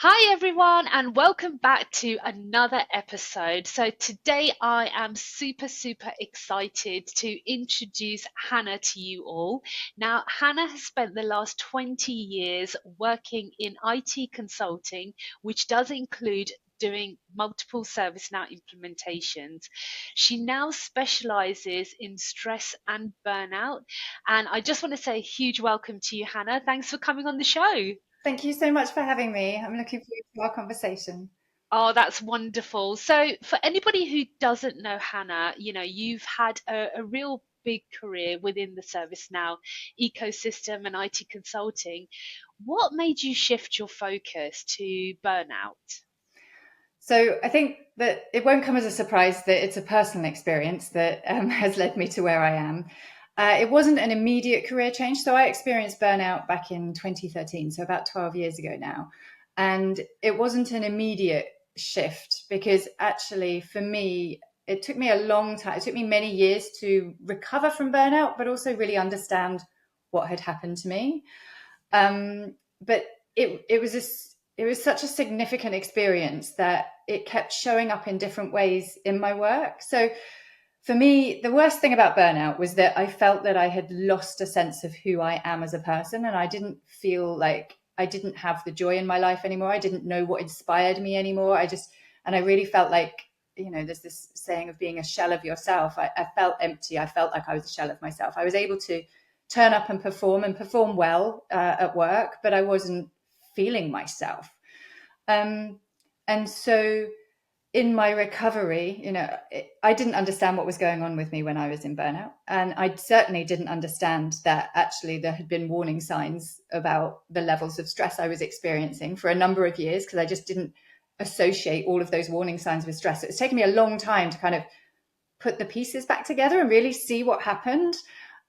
Hi, everyone, and welcome back to another episode. So, today I am super excited to introduce Hannah to you all. Now, Hannah has spent the last 20 years working in IT consulting, which does include doing multiple ServiceNow implementations. She now specializes in stress and burnout. And I just want to say a huge welcome to you, Hannah. Thanks for coming on the show. Thank you so much for having me. I'm looking forward to our conversation. Oh, that's wonderful. So, for anybody who doesn't know Hannah, you've had a real big career within the ServiceNow ecosystem and IT consulting. What made you shift your focus to burnout? So I think that it won't come as a surprise that it's a personal experience that has led me to where I am. It wasn't an immediate career change. So I experienced burnout back in 2013, so about 12 years ago now. And it wasn't an immediate shift because actually, for me, it took me a long time. It took me many years to recover from burnout, but also really understand what had happened to me. But it was such a significant experience that it kept showing up in different ways in my work. So for me, the worst thing about burnout was that I felt that I had lost a sense of who I am as a person, and I didn't feel like I didn't have the joy in my life anymore. I didn't know what inspired me anymore. And I really felt like, there's this saying of being a shell of yourself. I felt empty. I felt like I was a shell of myself. I was able to turn up and perform well at work, but I wasn't feeling myself. Um, and so in my recovery, I didn't understand what was going on with me when I was in burnout. And I certainly didn't understand that actually there had been warning signs about the levels of stress I was experiencing for a number of years, because I just didn't associate all of those warning signs with stress. So it's taken me a long time to kind of put the pieces back together and really see what happened.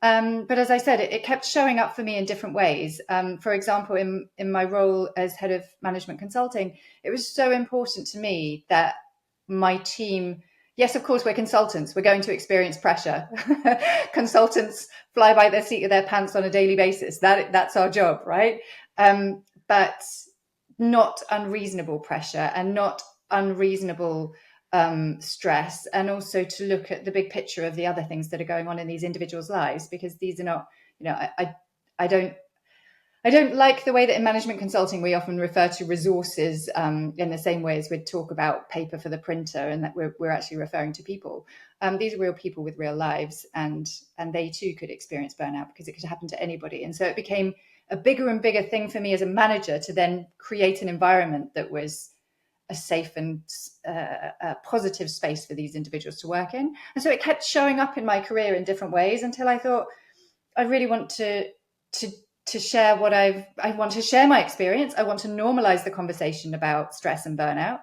But as I said, it kept showing up for me in different ways. For example, in my role as head of management consulting, it was so important to me that my team, yes, of course, we're consultants. We're going to experience pressure. Consultants fly by the seat of their pants on a daily basis. That's our job, right? But not unreasonable pressure and not unreasonable stress, and also to look at the big picture of the other things that are going on in these individuals' lives, because these are not, I don't I don't like the way that in management consulting we often refer to resources in the same way as we'd talk about paper for the printer, and that we're actually referring to people. These are real people with real lives, and they too could experience burnout because it could happen to anybody. And so it became a bigger and bigger thing for me as a manager to then create an environment that was a safe and a positive space for these individuals to work in. And so it kept showing up in my career in different ways until I thought, I really want to to share I want to share my experience. I want to normalize the conversation about stress and burnout.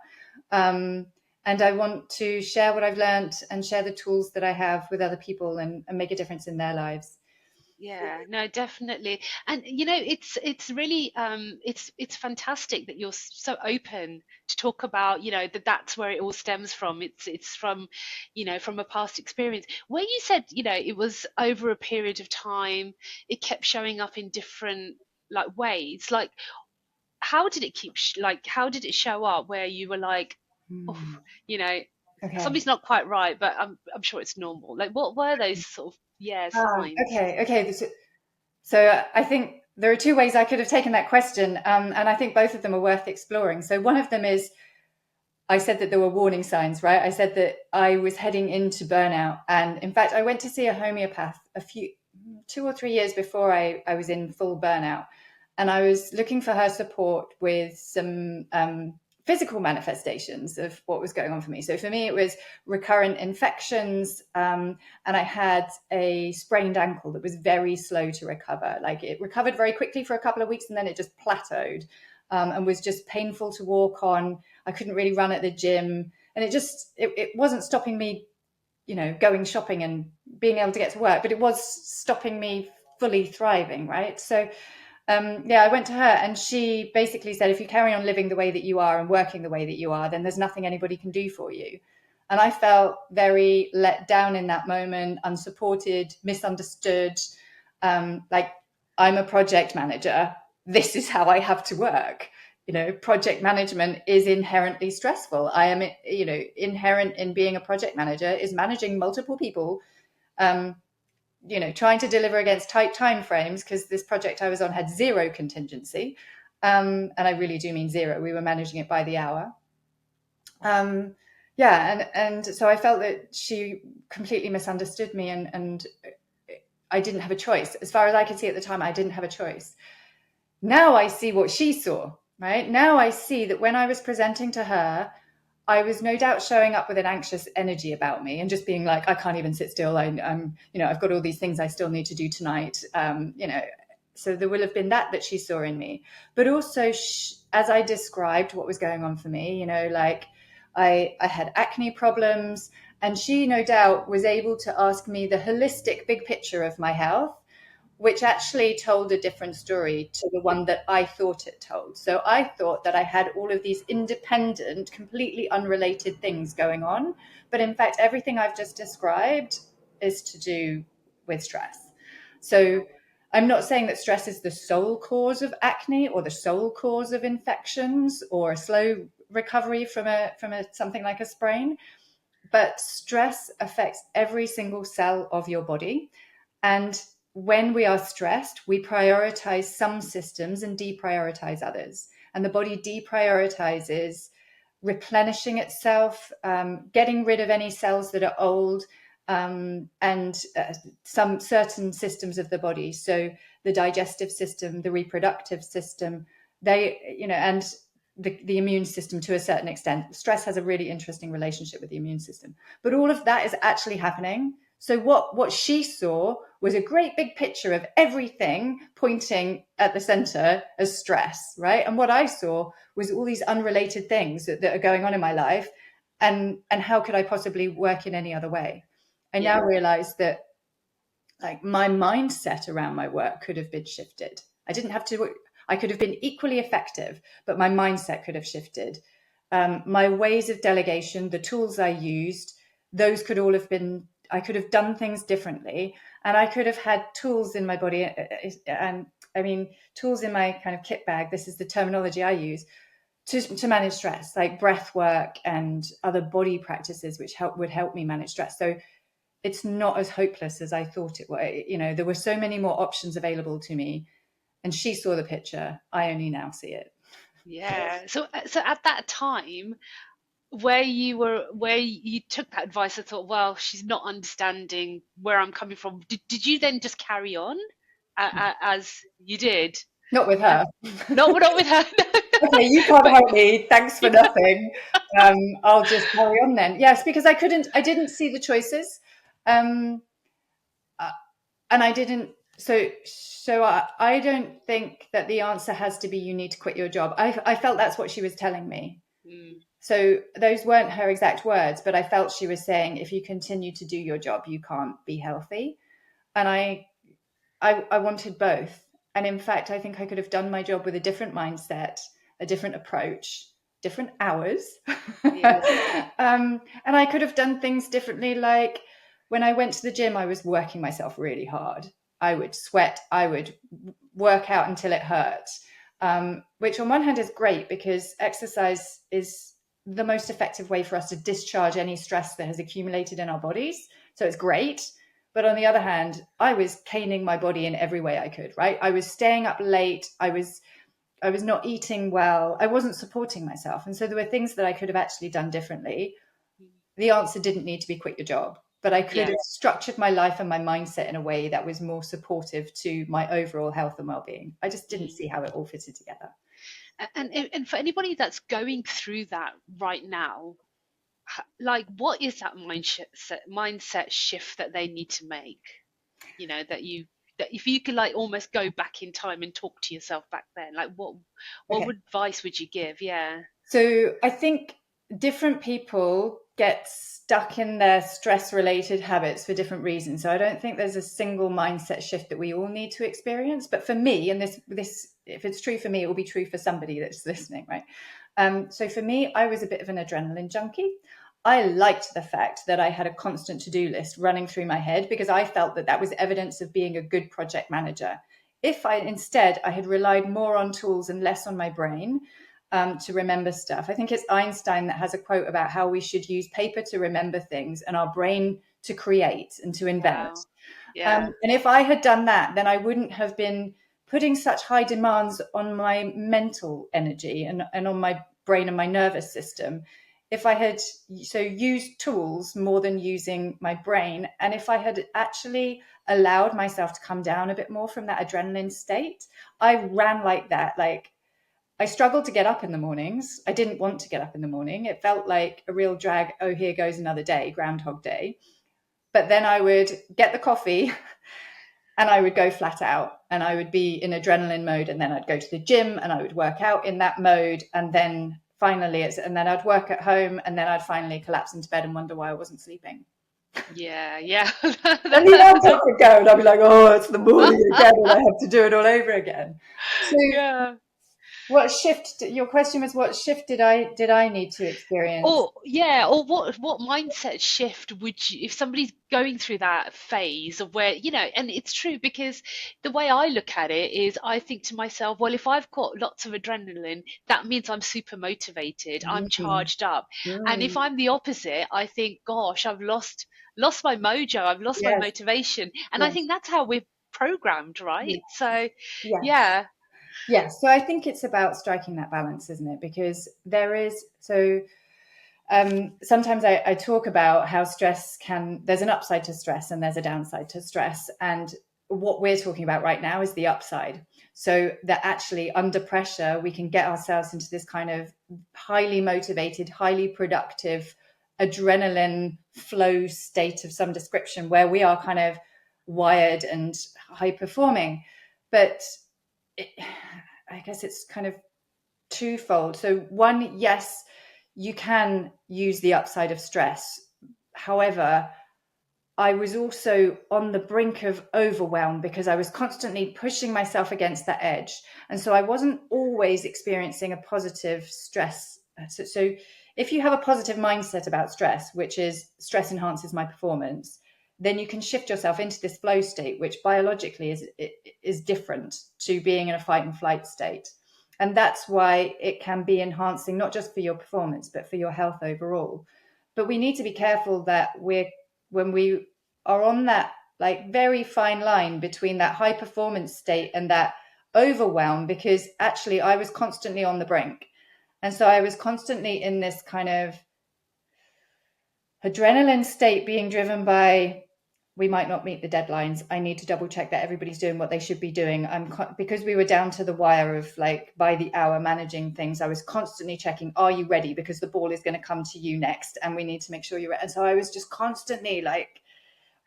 And I want to share what I've learned and share the tools that I have with other people, and make a difference in their lives. Yeah, no, definitely. And it's really it's fantastic that you're so open to talk about, that that's where it all stems from. It's from, from a past experience. Where you said, it was over a period of time, it kept showing up in different like ways. Like how did it how did it show up where you were like, oh, Hmm. you know, Okay. something's not quite right, but I'm sure it's normal. Like what were those sort of signs? Okay. So I think there are two ways I could have taken that question, and I think both of them are worth exploring. So one of them is, I said that there were warning signs, right? I said that I was heading into burnout. And in fact, I went to see a homeopath 2 or 3 years before I was in full burnout. And I was looking for her support with some physical manifestations of what was going on for me. So for me, it was recurrent infections. And I had a sprained ankle that was very slow to recover. Like, it recovered very quickly for a couple of weeks, and then it just plateaued, and was just painful to walk on. I couldn't really run at the gym, and it wasn't stopping me, going shopping and being able to get to work, but it was stopping me fully thriving, right? So yeah, I went to her, and she basically said, if you carry on living the way that you are and working the way that you are, then there's nothing anybody can do for you. And I felt very let down in that moment, unsupported, misunderstood. Like, I'm a project manager. This is how I have to work. project management is inherently stressful. I am, inherent in being a project manager is managing multiple people, trying to deliver against tight time frames, because this project I was on had zero contingency. And I really do mean zero. We were managing it by the hour. And so I felt that she completely misunderstood me, and I didn't have a choice. As far as I could see at the time, I didn't have a choice. Now I see what she saw, right? Now I see that when I was presenting to her, I was no doubt showing up with an anxious energy about me and just being like, I can't even sit still. I'm, I've got all these things I still need to do tonight. So there will have been that she saw in me. But also, as I described what was going on for me, like I had acne problems, and she no doubt was able to ask me the holistic big picture of my health, which actually told a different story to the one that I thought it told. So I thought that I had all of these independent, completely unrelated things going on. But in fact, everything I've just described is to do with stress. So I'm not saying that stress is the sole cause of acne or the sole cause of infections or a slow recovery from something like a sprain, but stress affects every single cell of your body. And when we are stressed, we prioritize some systems and deprioritize others. And the body deprioritizes replenishing itself, getting rid of any cells that are old, and some certain systems of the body. So the digestive system, the reproductive system, and the immune system to a certain extent. Stress has a really interesting relationship with the immune system. But all of that is actually happening. So what she saw was a great big picture of everything pointing at the center as stress, right? And what I saw was all these unrelated things that are going on in my life. And how could I possibly work in any other way? I now realize that like my mindset around my work could have been shifted. I could have been equally effective, but my mindset could have shifted. My ways of delegation, the tools I used, those could all have been, I could have done things differently, and I could have had tools in my body. And I mean, tools in my kind of kit bag. This is the terminology I use to manage stress, like breath work and other body practices, which would help me manage stress. So it's not as hopeless as I thought it was. There were so many more options available to me, and she saw the picture. I only now see it. Yeah. So at that time, where you took that advice, I thought, well, she's not understanding where I'm coming from. Did you then just carry on as you did? Not with her. Not with her. Okay, you can't But help me. Thanks for nothing. I'll just carry on then. Yes, because I didn't see the choices. Um, and I didn't. So I don't think that the answer has to be you need to quit your job. I felt that's what she was telling me. Mm, So those weren't her exact words, but I felt she was saying, if you continue to do your job, you can't be healthy. And I wanted both. And in fact, I think I could have done my job with a different mindset, a different approach, different hours. yeah. And I could have done things differently. Like when I went to the gym, I was working myself really hard. I would sweat, I would work out until it hurt, which on one hand is great because exercise is the most effective way for us to discharge any stress that has accumulated in our bodies. So it's great. But on the other hand, I was caning my body in every way I could, right? I was staying up late. I was not eating well. I wasn't supporting myself. And so there were things that I could have actually done differently. The answer didn't need to be quit your job, but I could Yeah. have structured my life and my mindset in a way that was more supportive to my overall health and well-being. I just didn't see how it all fitted together. And for anybody that's going through that right now, like what is that mindset shift that they need to make? That if you could like almost go back in time and talk to yourself back then, like what Okay. advice would you give? Yeah. So I think different people get stuck in their stress related habits for different reasons. So I don't think there's a single mindset shift that we all need to experience. But for me, and this if it's true for me, it will be true for somebody that's listening, right? So for me, I was a bit of an adrenaline junkie. I liked the fact that I had a constant to-do list running through my head because I felt that was evidence of being a good project manager. If I had relied more on tools and less on my brain, to remember stuff. I think it's Einstein that has a quote about how we should use paper to remember things and our brain to create and to invent. Wow. Yeah. And if I had done that, then I wouldn't have been putting such high demands on my mental energy and on my brain and my nervous system. If I had used tools more than using my brain, and if I had actually allowed myself to come down a bit more from that adrenaline state, I ran like that. Like, I struggled to get up in the mornings. I didn't want to get up in the morning. It felt like a real drag. Oh, here goes another day, Groundhog Day. But then I would get the coffee and I would go flat out and I would be in adrenaline mode. And then I'd go to the gym and I would work out in that mode. And then finally, and then I'd work at home and then I'd finally collapse into bed and wonder why I wasn't sleeping. Yeah. Yeah. And the alarm clock would go and I'd be like, oh, it's the morning again and I have to do it all over again. So Yeah. what shift, your question was, what shift did I need to experience? Or yeah, or what mindset shift would you, if somebody's going through that phase of where, and it's true because the way I look at it is I think to myself, well, if I've got lots of adrenaline, that means I'm super motivated, I'm Mm, charged up. And if mm, I'm the opposite, I think, gosh, I've lost my mojo, I've lost my yes, motivation. And I yes, think that's how we're programmed, right? yes, So yes. yeah. Yes, so I think it's about striking that balance, isn't it? Because there is sometimes I talk about how there's an upside to stress and there's a downside to stress. And what we're talking about right now is the upside. So that actually under pressure, we can get ourselves into this kind of highly motivated, highly productive, adrenaline flow state of some description where we are kind of wired and high performing. But I guess it's kind of twofold. So one, yes, you can use the upside of stress. However, I was also on the brink of overwhelm because I was constantly pushing myself against that edge. And so I wasn't always experiencing a positive stress. So if you have a positive mindset about stress, which is stress enhances my performance, then you can shift yourself into this flow state, which biologically is different to being in a fight and flight state. And that's why it can be enhancing, not just for your performance, but for your health overall. But we need to be careful that when we are on that like very fine line between that high performance state and that overwhelm, because actually I was constantly on the brink. And so I was constantly in this kind of adrenaline state being driven by, we might not meet the deadlines. I need to double check that everybody's doing what they should be doing. Because we were down to the wire of like by the hour managing things. I was constantly checking, are you ready? Because the ball is going to come to you next and we need to make sure you're ready. And so I was just constantly like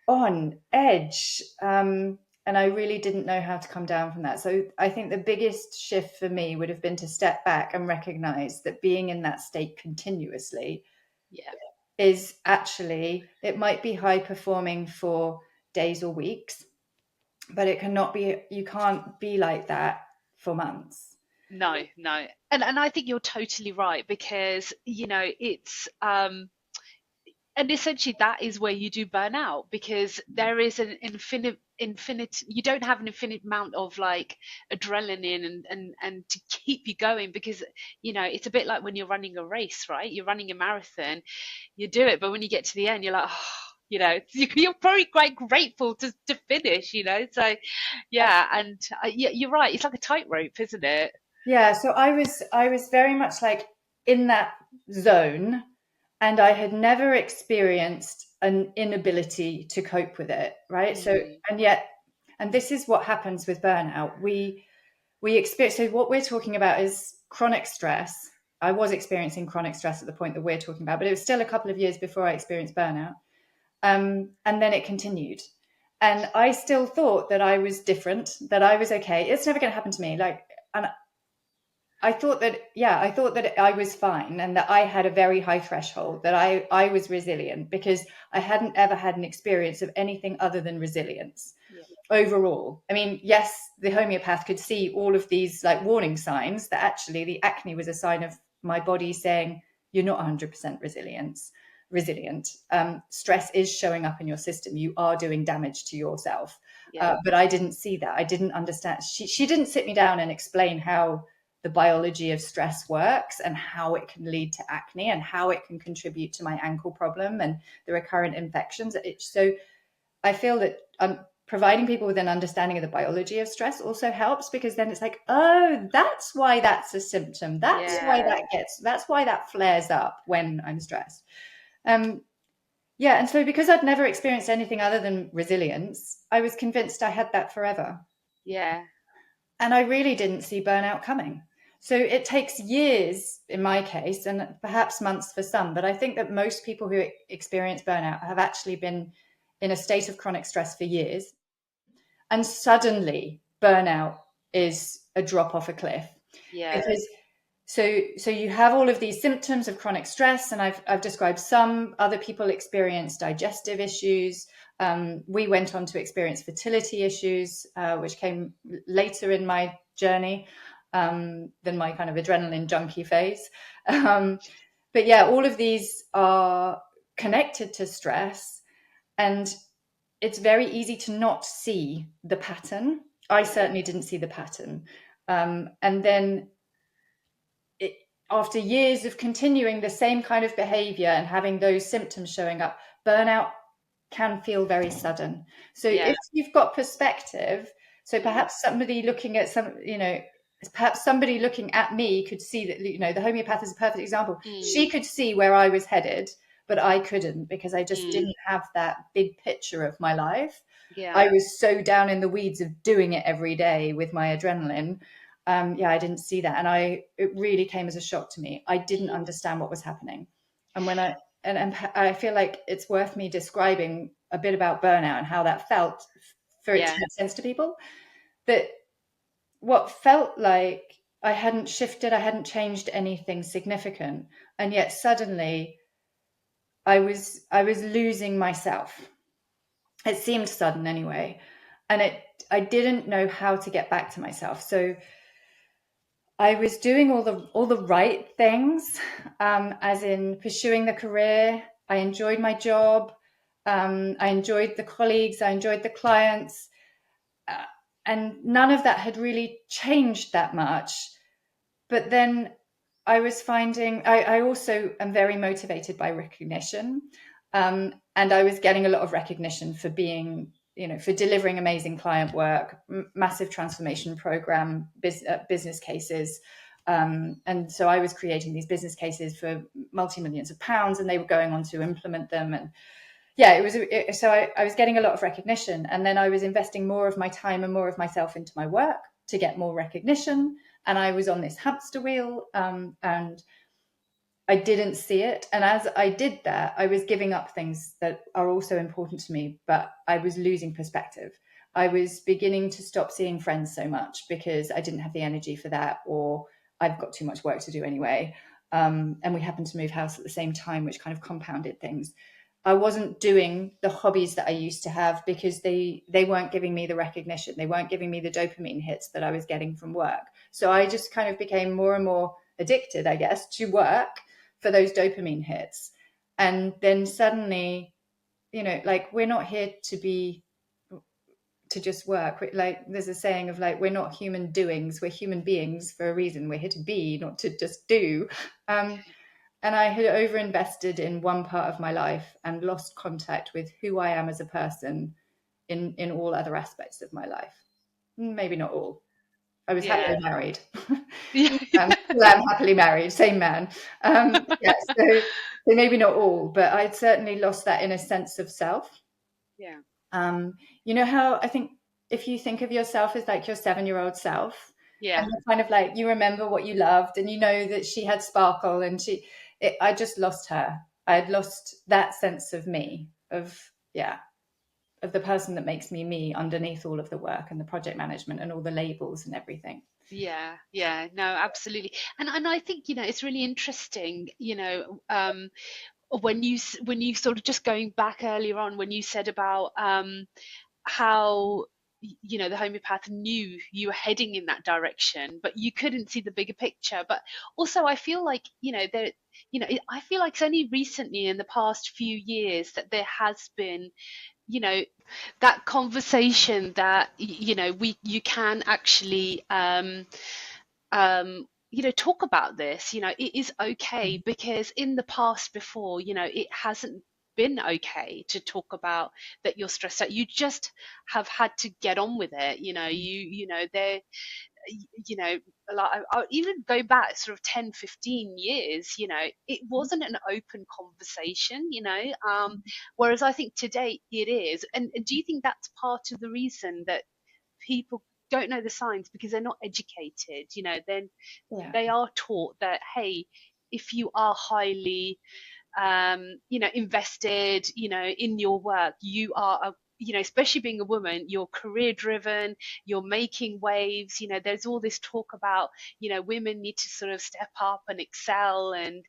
on edge. And I really didn't know how to come down from that. So I think the biggest shift for me would have been to step back and recognize that being in that state continuously Yeah. is actually, it might be high performing for days or weeks, but you can't be like that for months. No, no. And I think you're totally right because, it's and essentially that is where you do burn out because there is an infinite you don't have an infinite amount of like adrenaline and to keep you going because it's a bit like when you're running a race, right? You're running a marathon, you do it, but when you get to the end you're like, oh, you're probably quite grateful to finish, so yeah. And yeah, you're right, it's like a tightrope, isn't it? Yeah, so I was very much like in that zone, and I had never experienced an inability to cope with it, right? So, Mm, and this is what happens with burnout. We experience, so what we're talking about is chronic stress. I was experiencing chronic stress at the point that we're talking about, but it was still a couple of years before I experienced burnout. And then it continued. And I still thought that I was different, that I was okay. It's never going to happen to me. And I thought that I was fine and that I had a very high threshold, that I was resilient because I hadn't ever had an experience of anything other than resilience yeah. overall. I mean, yes, the homeopath could see all of these like warning signs that actually the acne was a sign of my body saying, you're not 100% resilient. Stress is showing up in your system. You are doing damage to yourself. Yeah. But I didn't see that. I didn't understand. She didn't sit me down and explain how the biology of stress works and how it can lead to acne and how it can contribute to my ankle problem and the recurrent infections. So I feel that providing people with an understanding of the biology of stress also helps, because then it's like, oh, that's why that's a symptom. That's why that's why that flares up when I'm stressed. Yeah. And so because I'd never experienced anything other than resilience, I was convinced I had that forever. Yeah. And I really didn't see burnout coming. So it takes years in my case, and perhaps months for some, but I think that most people who experience burnout have actually been in a state of chronic stress for years. And suddenly burnout is a drop off a cliff. Yeah. Because so you have all of these symptoms of chronic stress, and I've described some. Other people experience digestive issues. We went on to experience fertility issues, which came later in my journey than my kind of adrenaline junkie phase. But yeah, all of these are connected to stress, and it's very easy to not see the pattern. I certainly didn't see the pattern. And then after years of continuing the same kind of behavior and having those symptoms showing up, burnout can feel very sudden. So if you've got perspective, so perhaps somebody looking at perhaps somebody looking at me could see that, the homeopath is a perfect example. She could see where I was headed, but I couldn't, because I just didn't have that big picture of my life. I was so down in the weeds of doing it every day with my adrenaline. I didn't see that. And it really came as a shock to me. I didn't understand what was happening. And when I feel like it's worth me describing a bit about burnout and how that felt for it to make sense to people. That what felt like I hadn't shifted, I hadn't changed anything significant. And yet suddenly I was losing myself. It seemed sudden anyway. And I didn't know how to get back to myself. So I was doing all the right things, as in pursuing the career. I enjoyed my job. I enjoyed the colleagues. I enjoyed the clients. And none of that had really changed that much. But then I was finding, I also am very motivated by recognition. And I was getting a lot of recognition for being, for delivering amazing client work, massive transformation program, business cases. And so I was creating these business cases for multi-millions of pounds, and they were going on to implement them. And yeah, I was getting a lot of recognition, and then I was investing more of my time and more of myself into my work to get more recognition. And I was on this hamster wheel, and I didn't see it. And as I did that, I was giving up things that are also important to me, but I was losing perspective. I was beginning to stop seeing friends so much because I didn't have the energy for that, or I've got too much work to do anyway. And we happened to move house at the same time, which kind of compounded things. I wasn't doing the hobbies that I used to have because they weren't giving me the recognition. They weren't giving me the dopamine hits that I was getting from work. So I just kind of became more and more addicted, I guess, to work for those dopamine hits. And then suddenly, like, we're not here to just work. Like, there's a saying of like, we're not human doings, we're human beings for a reason. We're here to be, not to just do. And I had overinvested in one part of my life and lost contact with who I am as a person in all other aspects of my life. Maybe not all. I was happily married. I'm happily married, same man. So maybe not all, but I'd certainly lost that inner sense of self. Yeah. You know how I think if you think of yourself as like your 7-year-old self, and you're kind of like, you remember what you loved, and you know that she had sparkle, and I just lost her. I had lost that sense of me, of the person that makes me underneath all of the work and the project management and all the labels and everything. Yeah, no, absolutely. And I think, it's really interesting, when you sort of, just going back earlier on, when you said about how the homeopath knew you were heading in that direction, but you couldn't see the bigger picture. But also, I feel like, I feel like it's only recently, in the past few years, that there has been, that conversation that you can actually talk about this. It is okay, because in the past before, it hasn't been okay to talk about that you're stressed out. You just have had to get on with it. There, you know, like I even go back sort of 10, 15 years, it wasn't an open conversation, whereas I think today it is. And do you think that's part of the reason that people don't know the signs, because they're not educated? Then Yeah. they are taught that, hey, if you are highly invested, in your work, you are especially being a woman, you're career driven, you're making waves. There's all this talk about, women need to sort of step up and excel and,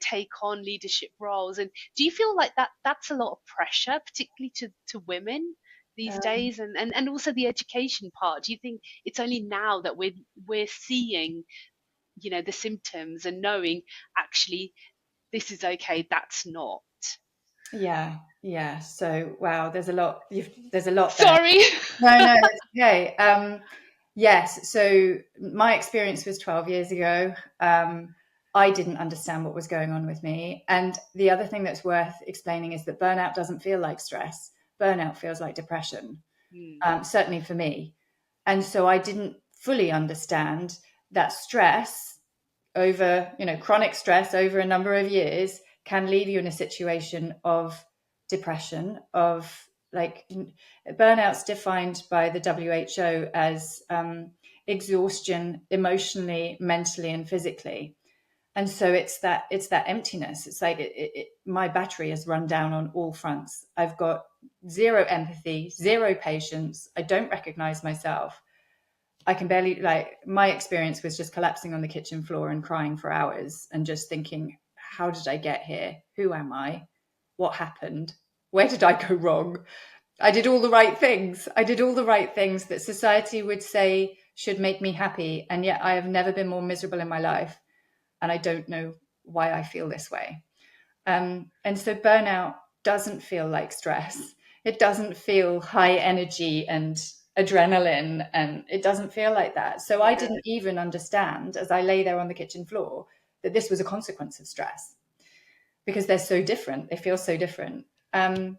take on leadership roles. And do you feel like that's a lot of pressure, particularly to women these Um, days? And also the education part. Do you think it's only now that we're seeing, the symptoms and knowing, actually, this is okay, that's not? yeah, yeah. So wow, there's a lot there. Sorry. No, it's okay. Yes. So my experience was 12 years ago. I didn't understand what was going on with me. And the other thing that's worth explaining is that burnout doesn't feel like stress. Burnout feels like depression, Mm, certainly for me. And so I didn't fully understand that stress over, chronic stress over a number of years can leave you in a situation of depression, of like burnout's defined by the WHO as exhaustion emotionally, mentally, and physically. And so it's that emptiness. It's like my battery has run down on all fronts. I've got zero empathy, zero patience. I don't recognize myself. I can barely, like, my experience was just collapsing on the kitchen floor and crying for hours and just thinking, how did I get here? Who am I? What happened? Where did I go wrong? I did all the right things. I did all the right things that society would say should make me happy. And yet I have never been more miserable in my life. And I don't know why I feel this way. And so burnout doesn't feel like stress. It doesn't feel high energy and adrenaline, and it doesn't feel like that. So I yeah. didn't even understand, as I lay there on the kitchen floor, that this was a consequence of stress, because they're so different. They feel so different. And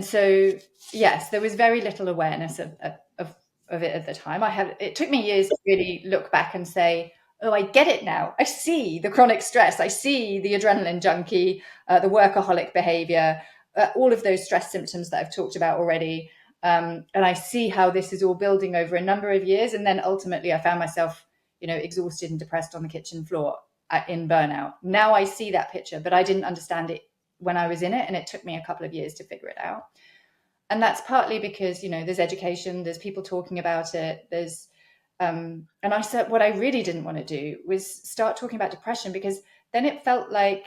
so, yes, there was very little awareness of it at the time. It took me years to really look back and say, oh, I get it now. I see the chronic stress. I see the adrenaline junkie, the workaholic behavior, all of those stress symptoms that I've talked about already. And I see how this is all building over a number of years. And then ultimately I found myself, exhausted and depressed on the kitchen floor in burnout. Now I see that picture, but I didn't understand it when I was in it. And it took me a couple of years to figure it out. And that's partly because, there's education, there's people talking about it, and I said, what I really didn't want to do was start talking about depression, because then it felt like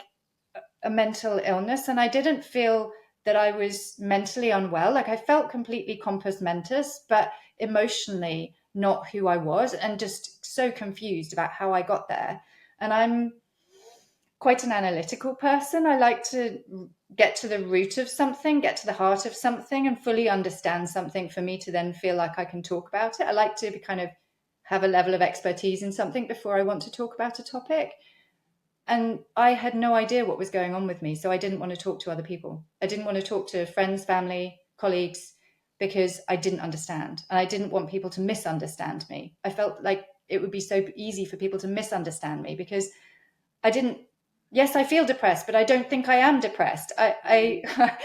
a mental illness. And I didn't feel that I was mentally unwell. Like I felt completely compos mentis, but emotionally not who I was, and just so confused about how I got there. And I'm quite an analytical person. I like to get to the root of something, get to the heart of something, and fully understand something for me to then feel like I can talk about it. I like to kind of have a level of expertise in something before I want to talk about a topic. And I had no idea what was going on with me. So I didn't want to talk to other people. I didn't want to talk to friends, family, colleagues, because I didn't understand. And I didn't want people to misunderstand me. I felt like it would be so easy for people to misunderstand me, because I didn't. Yes, I feel depressed, but I don't think I am depressed. Mm,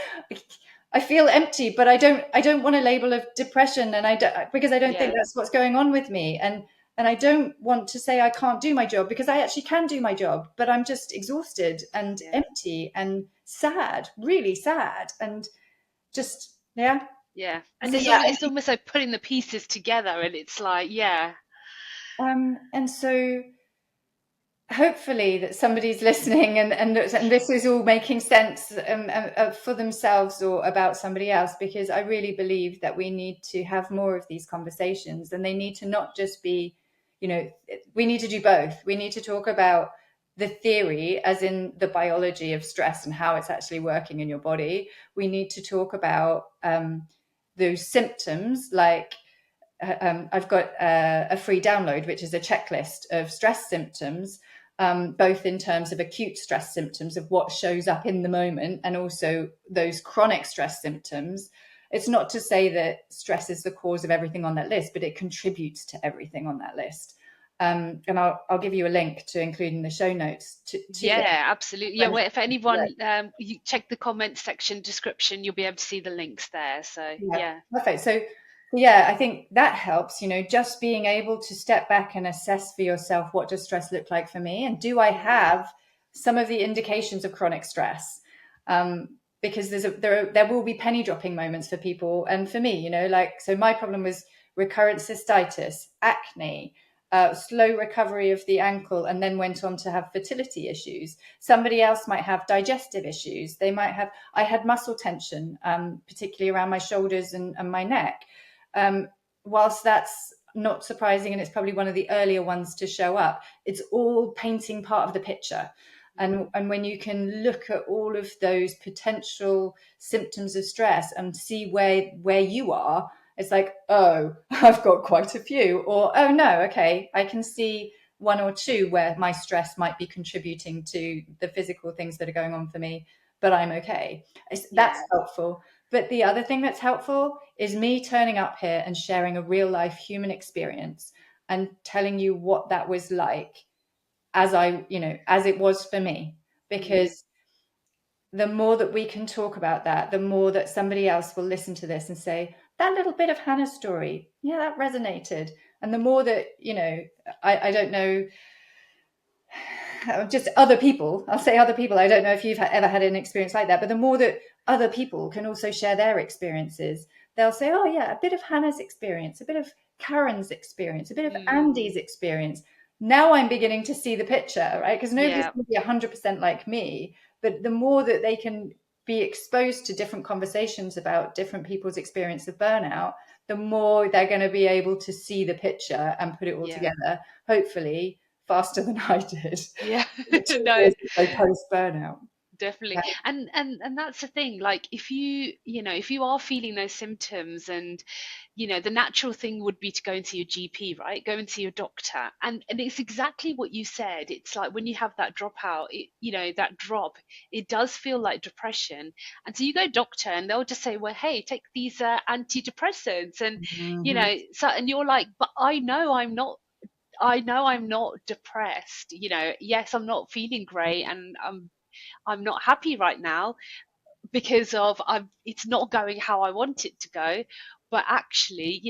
I feel empty, but I don't. I don't want a label of depression, and I don't, because I don't think yeah. that's what's going on with me. And I don't want to say I can't do my job, because I actually can do my job, but I'm just exhausted and Yeah. empty and sad, really sad, and just yeah. Yeah. And So it's yeah, almost, it's almost like putting the pieces together, and it's like, yeah. and so hopefully that somebody's listening, and this is all making sense for themselves or about somebody else, because I really believe that we need to have more of these conversations, and they need to not just be, we need to do both. We need to talk about the theory, as in the biology of stress and how it's actually working in your body. We need to talk about those symptoms, like I've got a free download, which is a checklist of stress symptoms, both in terms of acute stress symptoms of what shows up in the moment and also those chronic stress symptoms. It's not to say that stress is the cause of everything on that list, but it contributes to everything on that list. And I'll give you a link to include in the show notes to that. Yeah, absolutely. Yeah, well, if anyone you check the comment section description, you'll be able to see the links there. So Yeah, yeah. perfect. So, yeah, I think that helps, just being able to step back and assess for yourself, what does stress look like for me? And do I have some of the indications of chronic stress? Because there will be penny dropping moments for people. And for me, so my problem was recurrent cystitis, acne, slow recovery of the ankle, and then went on to have fertility issues. Somebody else might have digestive issues. I had muscle tension, particularly around my shoulders and my neck. Whilst that's not surprising, and it's probably one of the earlier ones to show up, it's all painting part of the picture. And when you can look at all of those potential symptoms of stress and see where you are, it's like, oh, I've got quite a few, or oh no, okay, I can see one or two where my stress might be contributing to the physical things that are going on for me, but I'm okay. That's helpful. But the other thing that's helpful is me turning up here and sharing a real life human experience and telling you what that was like as it was for me. Because the more that we can talk about that, the more that somebody else will listen to this and say, that little bit of Hannah's story, yeah, that resonated. And the more that, I don't know, just other people, I'll say other people, I don't know if you've ever had an experience like that, but the more that other people can also share their experiences, they'll say, oh yeah, a bit of Hannah's experience, a bit of Karen's experience, a bit of Andy's experience. Now I'm beginning to see the picture, right? Because nobody's going to be 100% like me, but the more that they can be exposed to different conversations about different people's experience of burnout, the more they're going to be able to see the picture and put it all together, hopefully faster than I did. Yeah. 2 No. years post burnout. Definitely. And that's the thing, like if you are feeling those symptoms, and the natural thing would be to go and see your GP, right? Go and see your doctor. And it's exactly what you said. It's like when you have that dropout, that drop, it does feel like depression. And so you go doctor and they'll just say, well, hey, take these antidepressants. And so, and you're like, but I know I'm not depressed. Yes, I'm not feeling great, and I'm not happy right now because it's not going how I want it to go. But actually,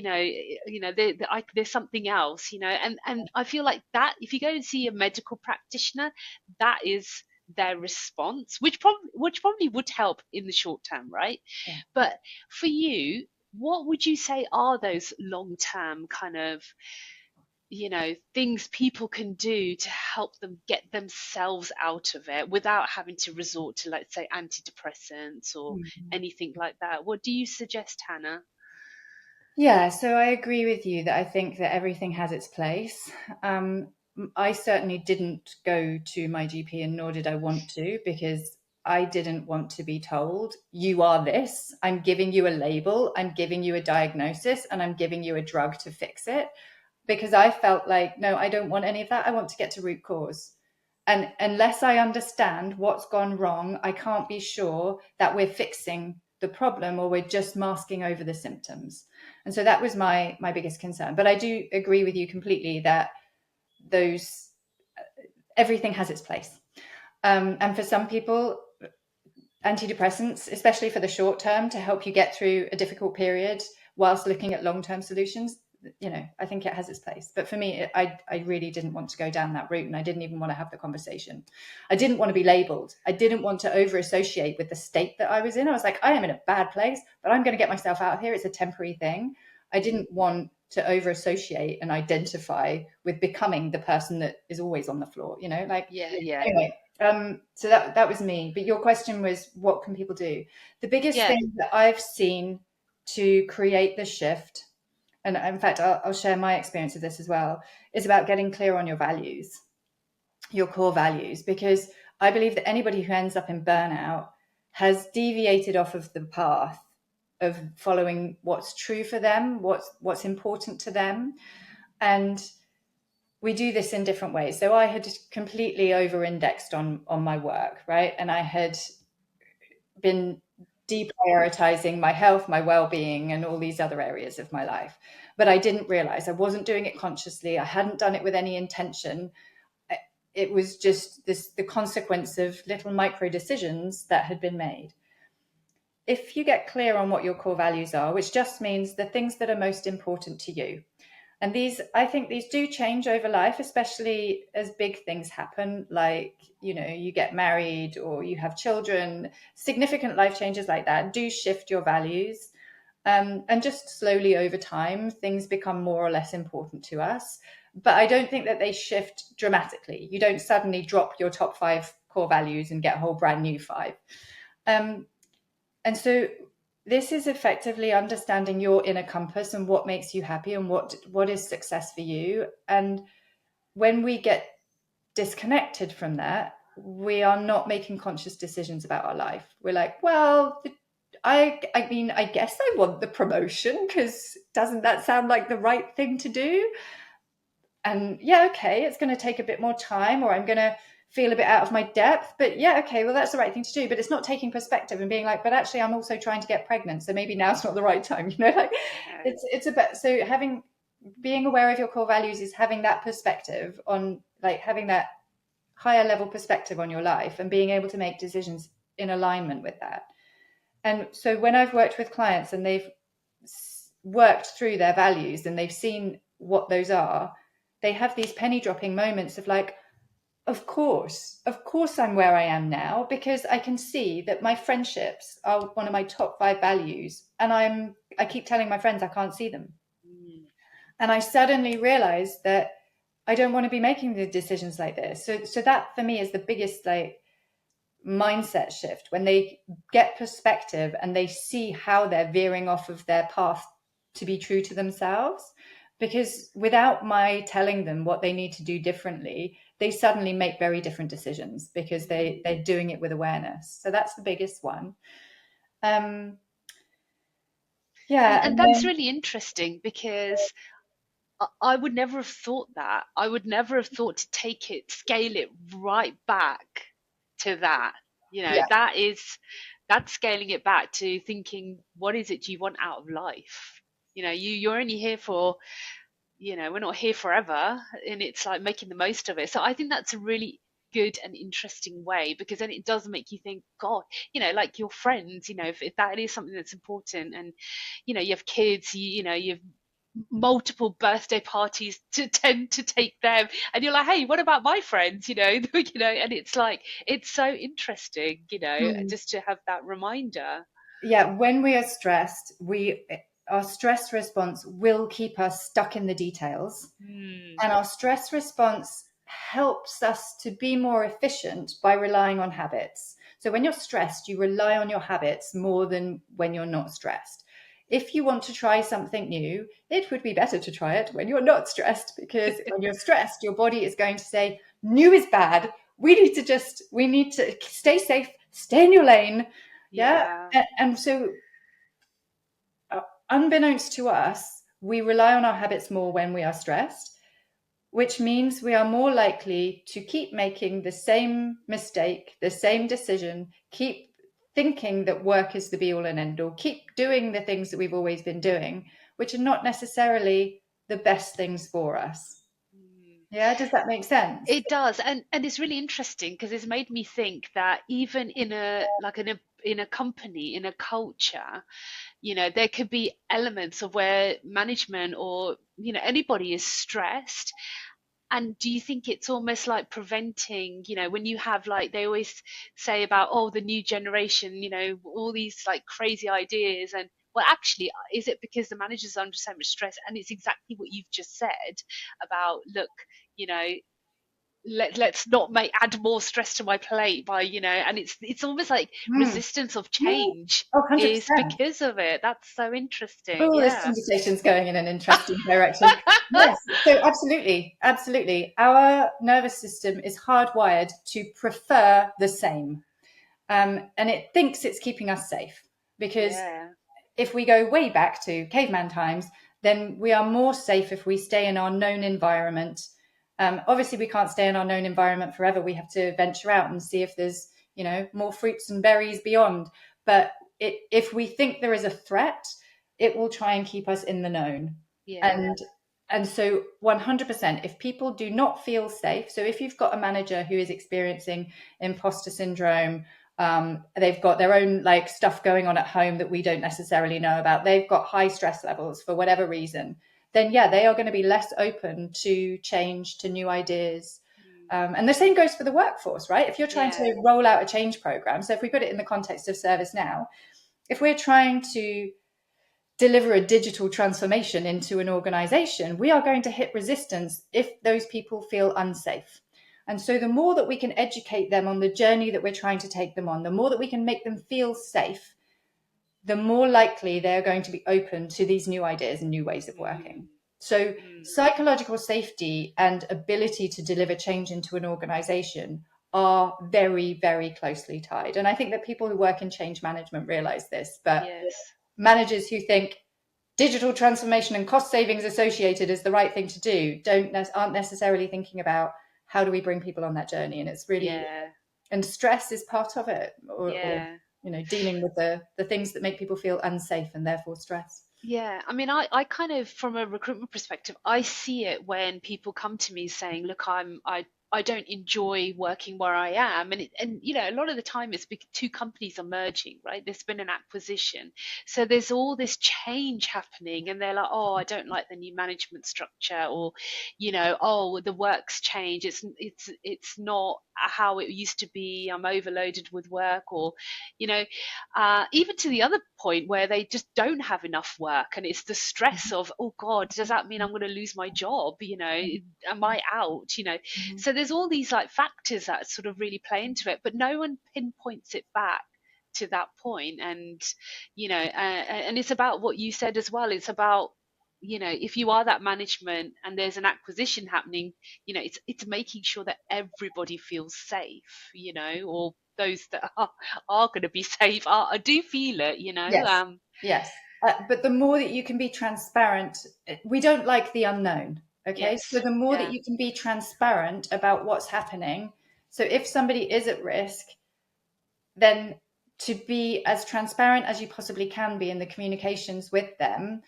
there's something else, and I feel like that if you go and see a medical practitioner, that is their response, which probably would help in the short term, right? Yeah. But for you, what would you say are those long term kind of things people can do to help them get themselves out of it without having to resort to, let's say, antidepressants or anything like that? What do you suggest, Hannah? Yeah, so I agree with you that I think that everything has its place. I certainly didn't go to my GP, and nor did I want to, because I didn't want to be told, you are this, I'm giving you a label, I'm giving you a diagnosis, and I'm giving you a drug to fix it. Because I felt like, no, I don't want any of that. I want to get to root cause. And unless I understand what's gone wrong, I can't be sure that we're fixing the problem or we're just masking over the symptoms. And so that was my biggest concern. But I do agree with you completely that everything has its place. And for some people, antidepressants, especially for the short term, to help you get through a difficult period whilst looking at long-term solutions, I think it has its place. But for me, I really didn't want to go down that route, and I didn't even want to have the conversation. I didn't want to be labeled. I didn't want to over associate with the state that I was in. I was like, I am in a bad place, but I'm going to get myself out of here. It's a temporary thing. I didn't want to over associate and identify with becoming the person that is always on the floor, Anyway, so that was me. But your question was, what can people do? The biggest thing that I've seen to create the shift, and in fact, I'll share my experience of this as well, is about getting clear on your values, your core values, because I believe that anybody who ends up in burnout has deviated off of the path of following what's true for them, what's important to them. And we do this in different ways. So I had completely over-indexed on my work, right? And I had been deprioritizing my health, my well-being, and all these other areas of my life. But I didn't realize, I wasn't doing it consciously. I hadn't done it with any intention. It was just the consequence of little micro decisions that had been made. If you get clear on what your core values are, which just means the things that are most important to you, and I think these do change over life, especially as big things happen, like, you get married or you have children. Significant life changes like that do shift your values. And just slowly over time, things become more or less important to us. But I don't think that they shift dramatically. You don't suddenly drop your top 5 core values and get a whole brand new 5. And so this is effectively understanding your inner compass and what makes you happy and what is success for you. And when we get disconnected from that, we are not making conscious decisions about our life. We're like, well, I mean, I guess I want the promotion, because doesn't that sound like the right thing to do? And yeah, okay, it's going to take a bit more time, or I'm going to feel a bit out of my depth, but yeah, okay, well, that's the right thing to do. But it's not taking perspective and being like, but actually I'm also trying to get pregnant, so maybe now's not the right time, like it's about, so being aware of your core values is having that perspective on, like, having that higher level perspective on your life and being able to make decisions in alignment with that. And so when I've worked with clients and they've worked through their values and they've seen what those are, they have these penny dropping moments of like, of course I'm where I am now, because I can see that my friendships are one of my top 5 values, and I keep telling my friends I can't see them. And I suddenly realized that I don't want to be making the decisions like this. So that for me is the biggest, like, mindset shift, when they get perspective and they see how they're veering off of their path to be true to themselves. Because without my telling them what they need to do differently, they suddenly make very different decisions because they're doing it with awareness. So that's the biggest one. And that's really interesting, because I would never have thought that. I would never have thought to scale it right back to that. That's scaling it back to thinking, what is it you want out of life? You're only here for, we're not here forever, and it's like making the most of it. So I think that's a really good and interesting way, because then it does make you think, God, like your friends, if that is something that's important, and you have kids, you've multiple birthday parties to tend to take them, and you're like, hey, what about my friends, and it's like, it's so interesting, just to have that reminder. When we are stressed, our stress response will keep us stuck in the details. And our stress response helps us to be more efficient by relying on habits. So when you're stressed, you rely on your habits more than when you're not stressed. If you want to try something new, it would be better to try it when you're not stressed, because when you're stressed, your body is going to say, new is bad. We need to stay safe, stay in your lane. Yeah. And so, unbeknownst to us, we rely on our habits more when we are stressed, which means we are more likely to keep making the same mistake, the same decision, keep thinking that work is the be all and end all, keep doing the things that we've always been doing, which are not necessarily the best things for us. Yeah, does that make sense? It does, and it's really interesting, because it's made me think that even in a company, in a culture, there could be elements of where management or anybody is stressed. And do you think it's almost like preventing, when you have, like, they always say about, oh, the new generation, all these like crazy ideas, and well, actually, is it because the managers are under so much stress? And it's exactly what you've just said about, look, you know, let's not add more stress to my plate by, and it's almost like resistance of change Oh, 100%. is because of it. That's so interesting. Oh, this conversation's going in an interesting direction. Yes, so absolutely. Our nervous system is hardwired to prefer the same. And it thinks it's keeping us safe, because if we go way back to caveman times, then we are more safe if we stay in our known environment. Obviously, we can't stay in our known environment forever. We have to venture out and see if there's, more fruits and berries beyond. But if we think there is a threat, it will try and keep us in the known. Yeah. And so 100%, if people do not feel safe, so if you've got a manager who is experiencing imposter syndrome, they've got their own like stuff going on at home that we don't necessarily know about, they've got high stress levels for whatever reason, then yeah, they are going to be less open to change, to new ideas. And the same goes for the workforce, right? If you're trying to roll out a change program, so if we put it in the context of ServiceNow, if we're trying to deliver a digital transformation into an organization, we are going to hit resistance if those people feel unsafe. And so the more that we can educate them on the journey that we're trying to take them on, the more that we can make them feel safe, the more likely they're going to be open to these new ideas and new ways of working. So psychological safety and ability to deliver change into an organization are very, very closely tied. And I think that people who work in change management realize this, but managers who think digital transformation and cost savings associated is the right thing to do aren't necessarily thinking about how do we bring people on that journey. And it's really, and stress is part of it, or dealing with the things that make people feel unsafe and therefore stress. Yeah, I mean, I kind of, from a recruitment perspective, I see it when people come to me saying, "Look, I don't enjoy working where I am," and a lot of the time it's because two companies are merging, right? There's been an acquisition, so there's all this change happening, and they're like, "Oh, I don't like the new management structure," or, "Oh, the work's changed. It's not how it used to be. I'm overloaded with work," or, you know even to the other point where they just don't have enough work, and it's the stress of, oh God, does that mean I'm going to lose my job? Am I out? So there's all these like factors that sort of really play into it, but no one pinpoints it back to that point. And and it's about what you said as well. It's about, if you are that management and there's an acquisition happening, it's making sure that everybody feels safe, or those that are going to be safe do feel it. Yes. But the more that you can be transparent, we don't like the unknown. Okay. Yes. So the more that you can be transparent about what's happening. So if somebody is at risk, then to be as transparent as you possibly can be in the communications with them,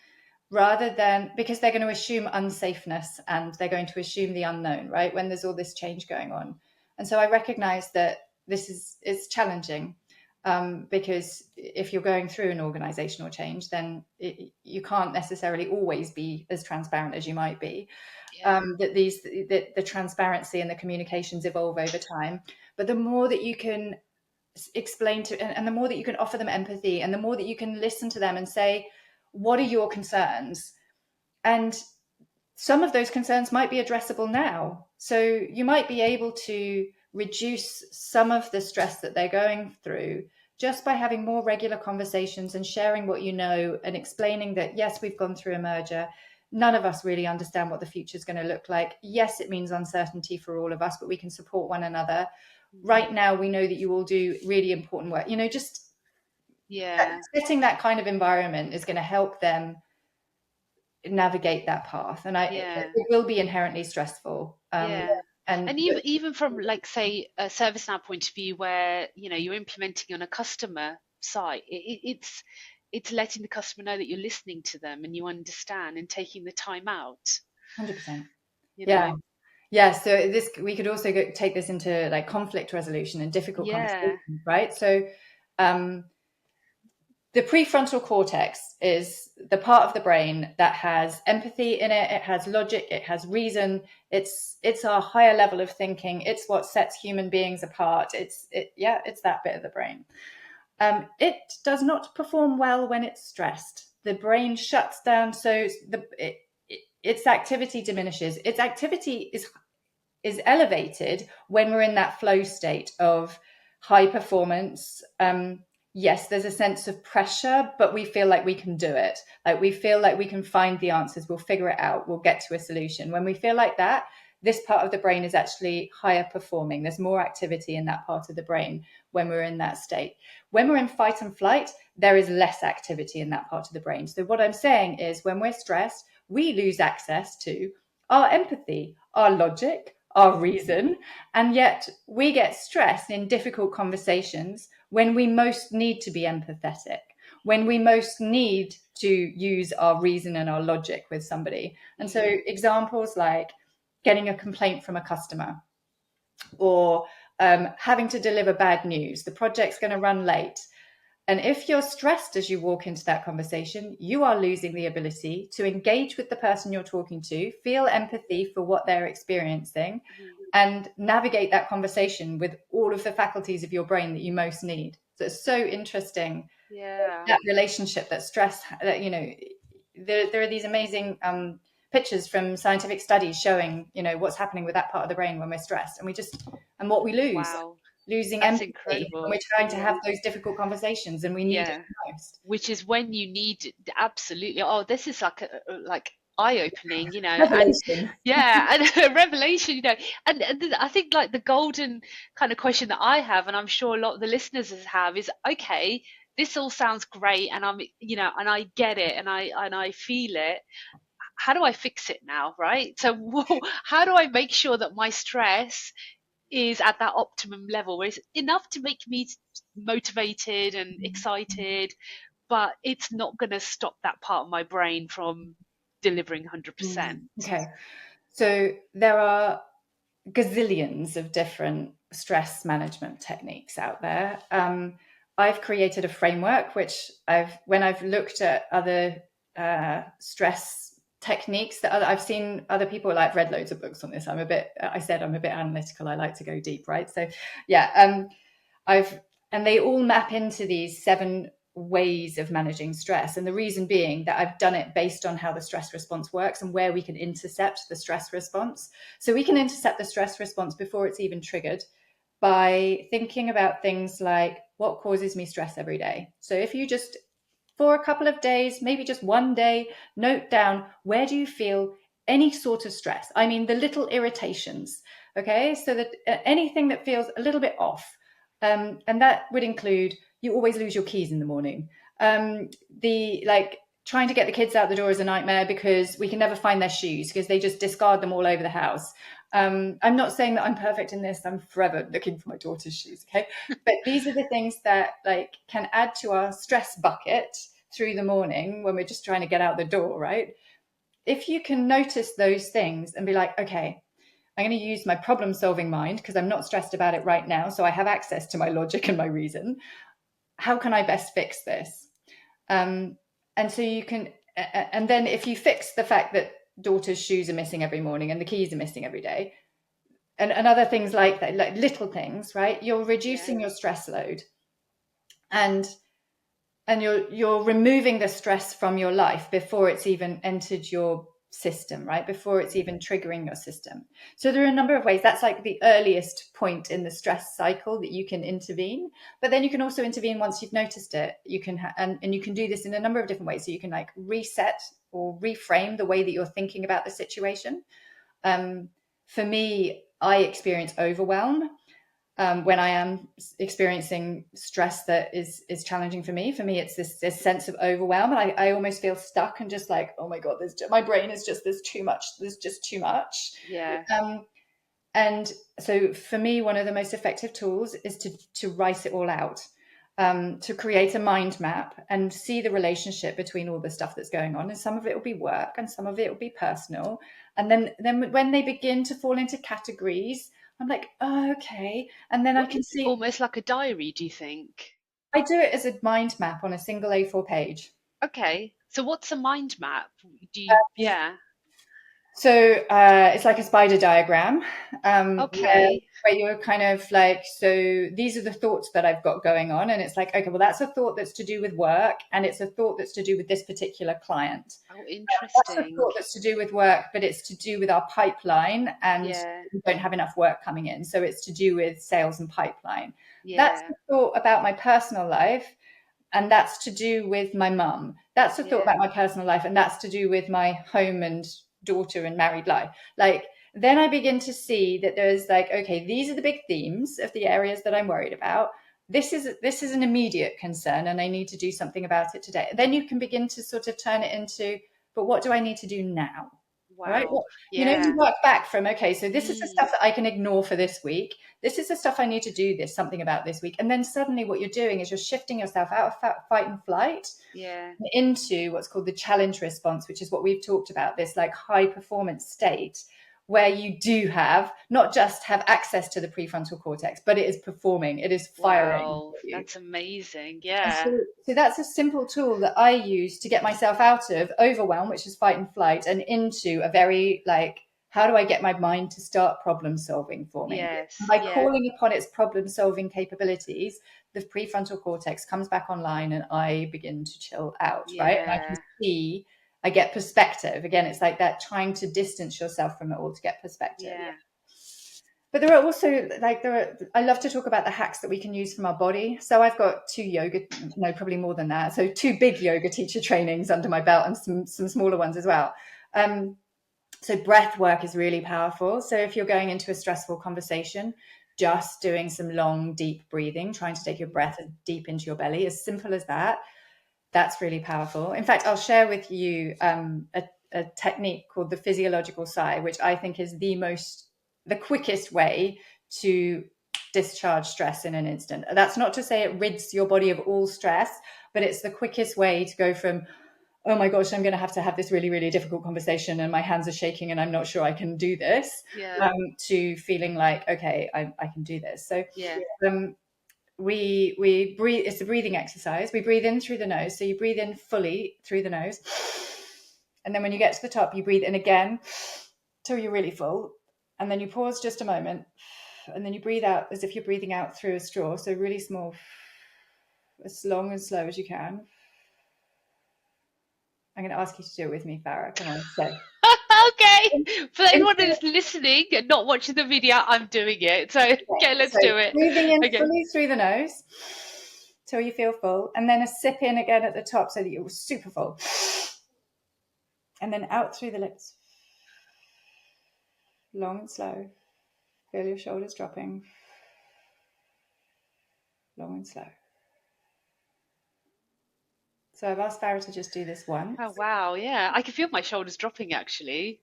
rather than, because they're going to assume unsafeness and they're going to assume the unknown, right? When there's all this change going on. And so I recognize that it's challenging, because if you're going through an organizational change, then you can't necessarily always be as transparent as you might be. That the transparency and the communications evolve over time. But the more that you can explain to, and the more that you can offer them empathy, and the more that you can listen to them and say, what are your concerns? And some of those concerns might be addressable now. So you might be able to reduce some of the stress that they're going through just by having more regular conversations and sharing what you know, and explaining that, yes, we've gone through a merger. None of us really understand what the future is going to look like. Yes, it means uncertainty for all of us, but we can support one another. Right now, we know that you all do really important work. Just setting that kind of environment is going to help them navigate that path. And it will be inherently stressful. And even from, like, say, a ServiceNow point of view, where you're implementing on a customer site, it's letting the customer know that you're listening to them and you understand and taking the time out. 100%. Yeah. So we could also take this into like conflict resolution and difficult conversations, right? So the prefrontal cortex is the part of the brain that has empathy in it. It has logic. It has reason. It's our higher level of thinking. It's what sets human beings apart. It's that bit of the brain. It does not perform well when it's stressed. The brain shuts down, so its activity diminishes. Its activity is elevated when we're in that flow state of high performance. Yes, there's a sense of pressure, but we feel like we can do it. Like we feel like we can find the answers. We'll figure it out. We'll get to a solution. When we feel like that, this part of the brain is actually higher performing. There's more activity in that part of the brain when we're in that state. When we're in fight and flight, there is less activity in that part of the brain. So what I'm saying is when we're stressed, we lose access to our empathy, our logic, our reason, and yet we get stressed in difficult conversations when we most need to be empathetic, when we most need to use our reason and our logic with somebody. And so examples like getting a complaint from a customer, or having to deliver bad news, the project's going to run late. And if you're stressed as you walk into that conversation, you are losing the ability to engage with the person you're talking to, feel empathy for what they're experiencing, and navigate that conversation with all of the faculties of your brain that you most need. So it's so interesting. Yeah. That relationship, that stress, that, there are these amazing pictures from scientific studies showing, what's happening with that part of the brain when we're stressed, and what we lose. Wow. Losing That's empathy incredible. when we're trying to have those difficult conversations, and we need it most. Which is when you need absolutely. Oh, this is like eye-opening, Revelation. and a revelation, and I think like the golden kind of question that I have, and I'm sure a lot of the listeners have, is okay. This all sounds great, and and I get it, and I feel it. How do I fix it now, right? So, how do I make sure that my stress is at that optimum level where it's enough to make me motivated and excited, but it's not going to stop that part of my brain from delivering 100%. Okay. So there are gazillions of different stress management techniques out there. I've created a framework which when I've looked at other stress techniques that I've seen other people, like, I've read loads of books on this. I'm a bit analytical. I like to go deep, right? So yeah, and they all map into these 7 ways of managing stress. And the reason being that I've done it based on how the stress response works and where we can intercept the stress response. So we can intercept the stress response before it's even triggered by thinking about things like, what causes me stress every day? So if you just, for a couple of days, maybe just one day, note down, where do you feel any sort of stress? I mean, the little irritations, okay? So that anything that feels a little bit off. And that would include, you always lose your keys in the morning. Trying to get the kids out the door is a nightmare because we can never find their shoes because they just discard them all over the house. I'm not saying that I'm perfect in this. I'm forever looking for my daughter's shoes, okay? But these are the things that can add to our stress bucket through the morning when we're just trying to get out the door, right? If you can notice those things and be like, okay, I'm going to use my problem-solving mind because I'm not stressed about it right now, so I have access to my logic and my reason. How can I best fix this? And so you can, and then if you fix the fact that daughter's shoes are missing every morning and the keys are missing every day, and other things like that, like little things, right? You're reducing your stress load, and you're removing the stress from your life before it's even entered your system, right? Before it's even triggering your system. So there are a number of ways. That's like the earliest point in the stress cycle that you can intervene. But then you can also intervene once you've noticed it. You can and you can do this in a number of different ways. So you can reset or reframe the way that you're thinking about the situation. For me, I experience overwhelm when I am experiencing stress that is challenging for me. For me, it's this sense of overwhelm, and I almost feel stuck and just like, oh my god, my brain is just, there's too much. There's just too much. Yeah. And so for me, one of the most effective tools is to write it all out, to create a mind map and see the relationship between all the stuff that's going on. And some of it will be work, and some of it will be personal. And then when they begin to fall into categories, I'm like, oh, okay. And then I can see. Almost like a diary, do you think? I do it as a mind map on a single A4 page. Okay. So what's a mind map? Do you, yeah. So it's like a spider diagram. Okay. Where you're kind of like, so these are the thoughts that I've got going on. And it's like, okay, well, that's a thought that's to do with work. And it's a thought that's to do with this particular client. Oh, That's a interesting. thought that's to do with work, but it's to do with our pipeline, and we don't have enough work coming in. So it's to do with sales and pipeline. That's a thought about my personal life, and that's to do with my mum. That's a thought about my personal life, and that's to do with my home and daughter and married life. Like, then I begin to see that there's like, okay, these are the big themes of the areas that I'm worried about. This is an immediate concern and I need to do something about it today. Then you can begin to sort of turn it into, but what do I need to do now? Right? Wow. You Yeah. work back from, okay, so this is the Mm. stuff that I can ignore for this week. This is the stuff I need to do something about this week. And then suddenly what you're doing is you're shifting yourself out of fight and flight Yeah. into what's called the challenge response, which is what we've talked about, this like high performance state where you do not just have access to the prefrontal cortex, but it is performing, it is firing Wow. for you. That's amazing. And Yeah. so that's a simple tool that I use to get myself out of overwhelm, which is fight and flight, and into a very like, how do I get my mind to start problem solving for me? And Yes. by Yeah. calling upon its problem solving capabilities, the prefrontal cortex comes back online and I begin to chill out, right? And I can Yeah. see, I get perspective. Again, it's like that trying to distance yourself from it all to get perspective. Yeah. But there are also I love to talk about the hacks that we can use from our body. So I've got probably more than that. So 2 big yoga teacher trainings under my belt and some smaller ones as well. So breath work is really powerful. So if you're going into a stressful conversation, just doing some long, deep breathing, trying to take your breath deep into your belly, as simple as that, that's really powerful. In fact, I'll share with you a technique called the physiological sigh, which I think is the quickest way to discharge stress in an instant. That's not to say it rids your body of all stress, but it's the quickest way to go from, oh my gosh, I'm going to have this really, really difficult conversation and my hands are shaking and I'm not sure I can do this, Yeah. to feeling like, okay, I can do this. So Yeah. we breathe. It's a breathing exercise. We breathe in through the nose. So you breathe in fully through the nose. And then when you get to the top, you breathe in again till you're really full. And then you pause just a moment. And then you breathe out as if you're breathing out through a straw. So really small, as long and slow as you can. I'm going to ask you to do it with me, Farah. Come on, say. Okay. For anyone who's listening and not watching the video, I'm doing it. So, okay, let's So do it. breathing in Okay. fully through the nose till you feel full. And then a sip in again at the top so that you're super full. And then out through the lips. Long and slow. Feel your shoulders dropping. Long and slow. So I've asked Farah to just do this once. Oh, wow. Yeah. I can feel my shoulders dropping actually.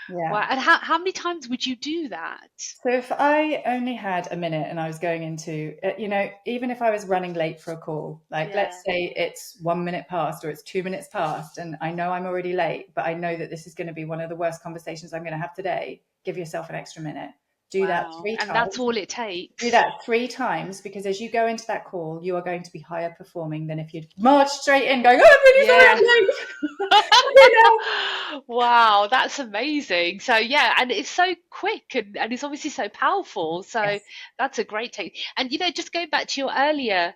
Yeah. Wow. And how many times would you do that? So if I only had a minute and I was going into, even if I was running late for a call, like Yeah. let's say it's 1 minute past or it's 2 minutes past and I know I'm already late, but I know that this is going to be one of the worst conversations I'm going to have today, give yourself an extra minute. Do that Wow. 3 And times. that's all it Do takes. that 3 times because as you go into that call, you are going to be higher performing than if you'd march straight in going, oh, I'm really sorry, Yeah. I'm late. Wow, that's amazing. So yeah, and it's so quick and it's obviously so powerful. So Yes. that's a great take. And just going back to your earlier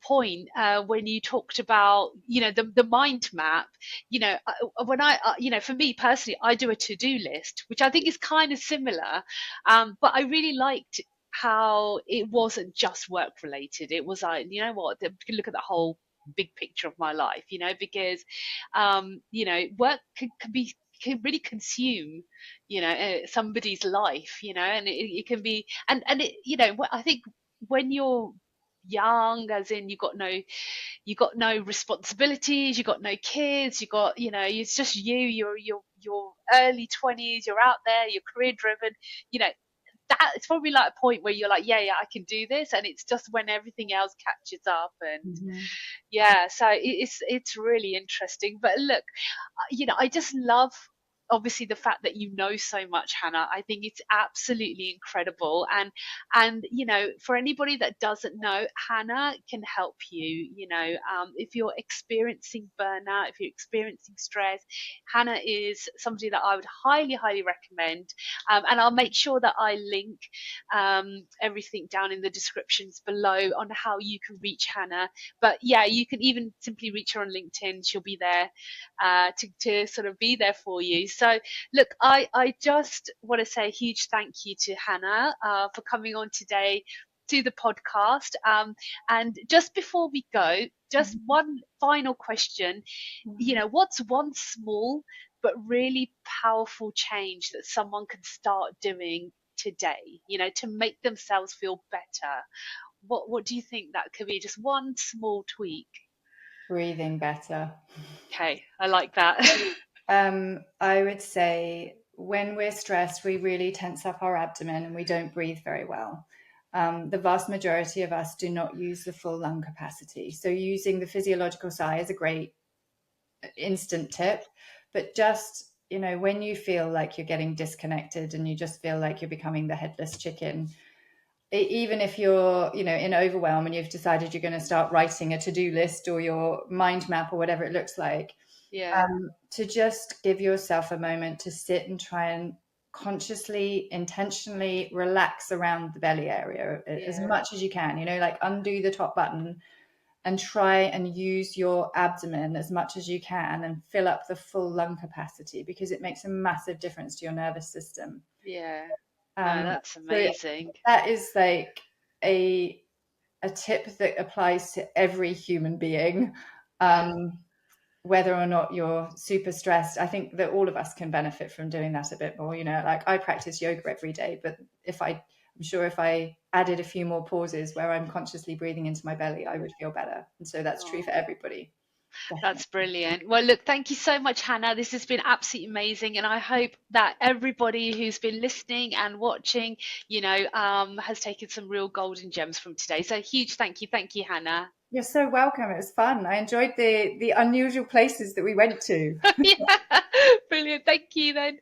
point when you talked about the mind map. When for me personally, I do a to-do list, which I think is kind of similar. But I really liked how it wasn't just work related. It was like, you know what, you can look at the whole big picture of my life, because work can really consume somebody's life, and it can be, and I think when you're young, as in you got no responsibilities, you got no kids, you got it's just you're early 20s, you're out there, you're career driven, you know that it's probably like a point where you're like, yeah, I can do this, and it's just when everything else catches up. And Mm-hmm. yeah, so it's really interesting. But look, I just love obviously the fact that you know so much, Hannah. I think it's absolutely incredible. And for anybody that doesn't know, Hannah can help you. If you're experiencing burnout, if you're experiencing stress, Hannah is somebody that I would highly, highly recommend. And I'll make sure that I link everything down in the descriptions below on how you can reach Hannah. But yeah, you can even simply reach her on LinkedIn. She'll be there to sort of be there for you. So look, I just want to say a huge thank you to Hannah for coming on today to the podcast. And just before we go, just one final question. What's one small but really powerful change that someone can start doing today, to make themselves feel better? What do you think that could be? Just one small tweak. Breathing better. Okay, I like that. I would say when we're stressed, we really tense up our abdomen and we don't breathe very well. The vast majority of us do not use the full lung capacity. So using the physiological sigh is a great instant tip, but just, when you feel like you're getting disconnected and you just feel like you're becoming the headless chicken, even if you're, in overwhelm and you've decided you're going to start writing a to-do list or your mind map or whatever it looks like, Yeah, to just give yourself a moment to sit and try and consciously, intentionally relax around the belly area as yeah, much as you can, like undo the top button and try and use your abdomen as much as you can and fill up the full lung capacity, because it makes a massive difference to your nervous system. yeah. No, Um, that's so amazing. that is like a tip that applies to every human being. Yeah. Whether or not you're super stressed, I think that all of us can benefit from doing that a bit more. Like I practice yoga every day, but I'm sure if I added a few more pauses where I'm consciously breathing into my belly, I would feel better. And so that's true for Oh, everybody. that's Definitely. brilliant. Well, look, thank you so much, Hannah. This has been absolutely amazing. And I hope that everybody who's been listening and watching, has taken some real golden gems from today. So huge thank you. Thank you, Hannah. You're so welcome. It was fun. I enjoyed the unusual places that we went to. Yeah, brilliant. Thank you then.